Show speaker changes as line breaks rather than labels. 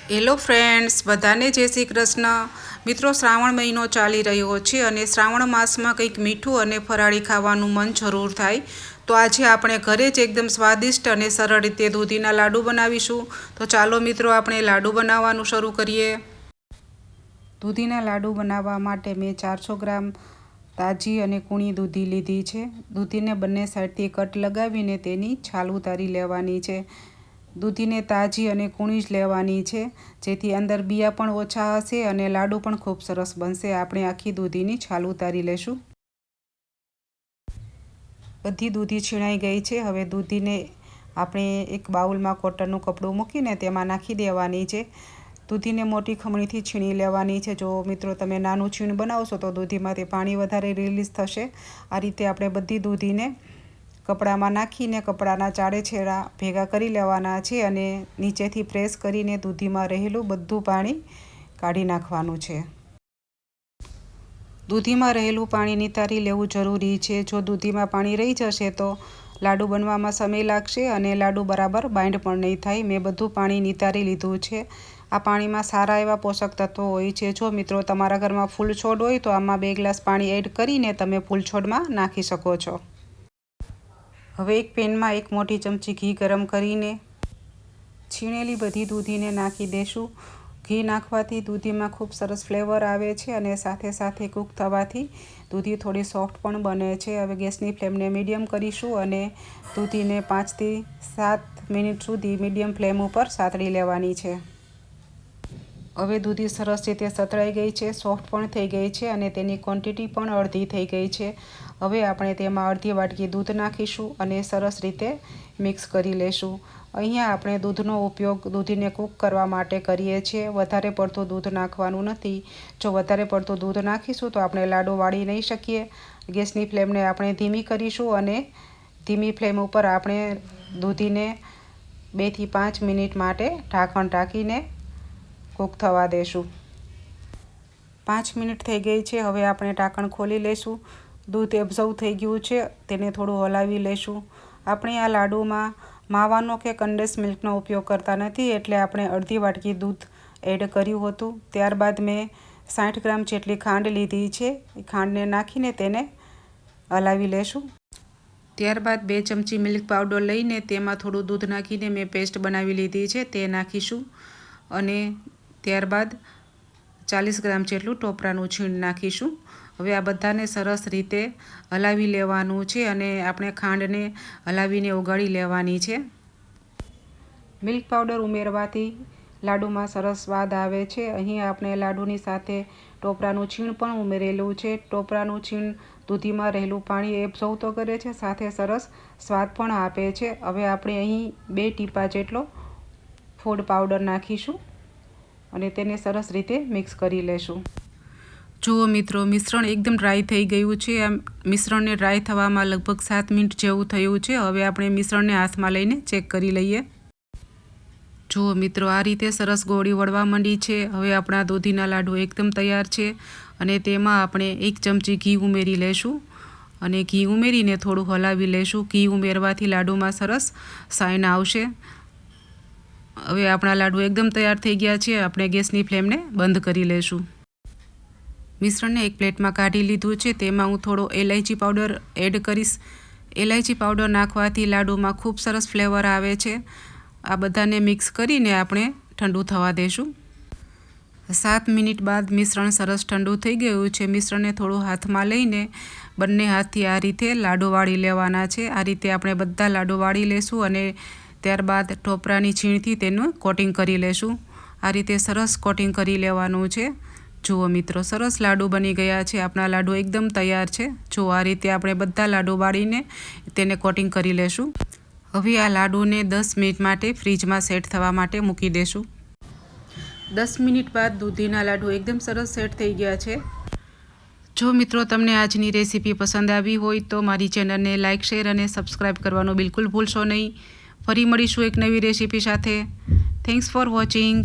Hello friends, બધાને જય શ્રી કૃષ્ણ। મિત્રો, શ્રાવણ મહિનો ચાલી રહ્યો છે અને શ્રાવણ માસમાં કંઈક મીઠું અને ફરાળી ખાવાનું મન જરૂર થાય। તો આજે આપણે ઘરે જ એકદમ સ્વાદિષ્ટ અને સરળ રીતે દૂધીના લાડુ બનાવીશું। તો ચાલો મિત્રો, આપણે લાડુ બનાવવાનું શરૂ કરીએ। દૂધીના લાડુ બનાવવા માટે મેં 400 ગ્રામ તાજી અને કૂણી દૂધી લીધી છે। દૂધીને બંને સાઈડથી કટ લગાવીને તેની છાલ ઉતારી લેવાની છે। દૂધીને તાજી અને કૂણી જ લેવાની છે, જેથી અંદર બિયા પણ ઓછા હશે અને લાડુ પણ ખૂબ સરસ બનશે। આપણે આખી દૂધીની છાલ ઉતારી લેશું। બધી દૂધી છીણાઈ ગઈ છે। હવે દૂધીને આપણે એક બાઉલમાં કોટનનું કપડું મૂકીને તેમાં નાખી દેવાની છે। દૂધીને મોટી ખમણીથી છીણી લેવાની છે। જો મિત્રો તમે નાનું છીણ બનાવશો તો દૂધીમાંથી પાણી વધારે રિલીઝ થશે। આ રીતે આપણે બધી દૂધીને કપડામાં નાખીને કપડાના ચારે છેડા ભેગા કરી લેવાના છે અને નીચેથી પ્રેસ કરીને દૂધીમાં રહેલું બધું પાણી કાઢી નાખવાનું છે। દૂધીમાં રહેલું પાણી નિતારી લેવું જરૂરી છે। જો દૂધીમાં પાણી રહી જશે તો લાડુ બનવામાં સમય લાગશે અને લાડુ બરાબર બાઇન્ડ પણ નહીં થાય। મેં બધું પાણી નિતારી લીધું છે। આ પાણીમાં સારા એવા પોષક તત્વો હોય છે। જો મિત્રો તમારા ઘરમાં ફૂલ છોડ હોય તો આમાં 2 ગ્લાસ પાણી એડ કરીને તમે ફૂલ છોડમાં નાખી શકો છો। હવે એક પેનમાં 1 મોટી ચમચી ઘી ગરમ કરીને છીણેલી બધી દૂધીને નાખી દેશું। ઘી નાખવાથી દૂધીમાં ખૂબ સરસ ફ્લેવર આવે છે અને સાથે સાથે કૂક થવાથી દૂધી થોડી સોફ્ટ પણ બને છે। હવે ગેસની ફ્લેમને મીડિયમ કરીશું અને દૂધીને 5 થી 7 મિનિટ સુધી મીડિયમ ફ્લેમ ઉપર સાતળી લેવાની છે। હવે દૂધી સરસ રીતે સતળાઈ ગઈ છે, સોફ્ટ પણ થઈ ગઈ છે અને તેની ક્વોન્ટિટી પણ અડધી થઈ ગઈ છે। હવે આપણે તેમાં અડધી વાટકી દૂધ નાખીશું અને સરસ રીતે મિક્સ કરી લેશું। અહીંયા આપણે દૂધનો ઉપયોગ દૂધીને કૂક કરવા માટે કરીએ છીએ, વધારે પડતું દૂધ નાખવાનું નથી। જો વધારે પડતું દૂધ નાખીશું તો આપણે લાડુ વાળી નહીં શકીએ। ગેસની ફ્લેમને આપણે ધીમી કરીશું અને ધીમી ફ્લેમ ઉપર આપણે દૂધીને 2 થી 5 મિનિટ માટે ઢાંકણ ઢાંકીને કૂક થવા દેશું। 5 મિનિટ થઈ ગઈ છે। હવે આપણે ઢાંકણ ખોલી લઈશું। દૂધ એબ્ઝર્વ થઈ ગયું છે, તેને થોડું હલાવી લઈશું। આપણે આ લાડુમાં માવાનો કે કન્ડેન્સ મિલ્કનો ઉપયોગ કરતા નથી, એટલે આપણે અડધી વાટકી દૂધ એડ કર્યું હતું। ત્યારબાદ મેં 60 ગ્રામ જેટલી ખાંડ લીધી છે। ખાંડને નાખીને તેને હલાવી લેશું। ત્યારબાદ 2 ચમચી મિલ્ક પાવડર લઈને તેમાં થોડું દૂધ નાખીને મેં પેસ્ટ બનાવી લીધી છે, તે નાખીશું અને ત્યારબાદ 40 ગ્રામ જેટલું ટોપરાનું છીણ નાખીશું। હવે આ બધાને સરસ રીતે હલાવી લેવાનું છે અને આપણે ખાંડને હલાવીને ઓગાળી લેવાની છે। મિલ્ક પાવડર ઉમેરવાથી લાડુમાં સરસ સ્વાદ આવે છે। અહીં આપણે લાડુની સાથે ટોપરાનું છીણ પણ ઉમેરેલું છે। ટોપરાનું છીણ દૂધીમાં રહેલું પાણી એબ્ઝર્વ તો કરે છે, સાથે સરસ સ્વાદ પણ આપે છે। હવે આપણે અહીં 2 ટીપા જેટલો ફૂડ પાવડર નાખીશું અને તેને સરસ રીતે મિક્સ કરી લેશું। જુઓ મિત્રો, મિશ્રણ એકદમ ડ્રાય થઈ ગયું છે। આ મિશ્રણને ડ્રાય થવામાં લગભગ 7 મિનિટ જેવું થયું છે। હવે આપણે મિશ્રણને હાથમાં લઈને ચેક કરી લઈએ। જુઓ મિત્રો, આ રીતે સરસ ગોળી વળવા માંડી છે। હવે આપણા દૂધીના લાડુ એકદમ તૈયાર છે અને તેમાં આપણે 1 ચમચી ઘી ઉમેરી લઈશું અને ઘી ઉમેરીને થોડું હલાવી લઈશું। ઘી ઉમેરવાથી લાડુમાં સરસ શાઇન આવશે। હવે આપણા લાડુ એકદમ તૈયાર થઈ ગયા છે। આપણે ગેસની ફ્લેમને બંધ કરી લઈશું। મિશ્રણને એક પ્લેટમાં કાઢી લીધું છે। તેમાં હું થોડો એલાયચી પાવડર એડ કરીશ। એલાયચી પાવડર નાખવાથી લાડુમાં ખૂબ સરસ ફ્લેવર આવે છે। આ બધાને મિક્સ કરીને આપણે ઠંડુ થવા દઈશું। 7 મિનિટ બાદ મિશ્રણ સરસ ઠંડુ થઈ ગયું છે। મિશ્રણને થોડું હાથમાં લઈને બંને હાથથી આ રીતે લાડુ વાળી લેવાના છે। આ રીતે આપણે બધા લાડુ વાળી લેશું અને ત્યારબાદ ટોપરાની છીણથી તેનું કોટિંગ કરી લેશું। આ રીતે સરસ કોટિંગ કરી લેવાનું છે। જુઓ મિત્રો, સરસ લાડુ બની ગયા છે। આપણા લાડુ એકદમ તૈયાર છે। જો આ રીતે આપણે બધા લાડુ વાળીને તેને કોટિંગ કરી લેશું। હવે આ લાડુને 10 મિનિટ માટે ફ્રીજમાં સેટ થવા માટે મૂકી દેશું। 10 મિનિટ બાદ દૂધીના લાડુ એકદમ સરસ સેટ થઈ ગયા છે। જો મિત્રો તમને આજની રેસીપી પસંદ આવી હોય તો મારી ચેનલને લાઇક, શેર અને સબસ્ક્રાઈબ કરવાનું બિલકુલ ભૂલશો નહીં। ફરી મળીશું એક નવી રેસીપી સાથે। Thanks for watching.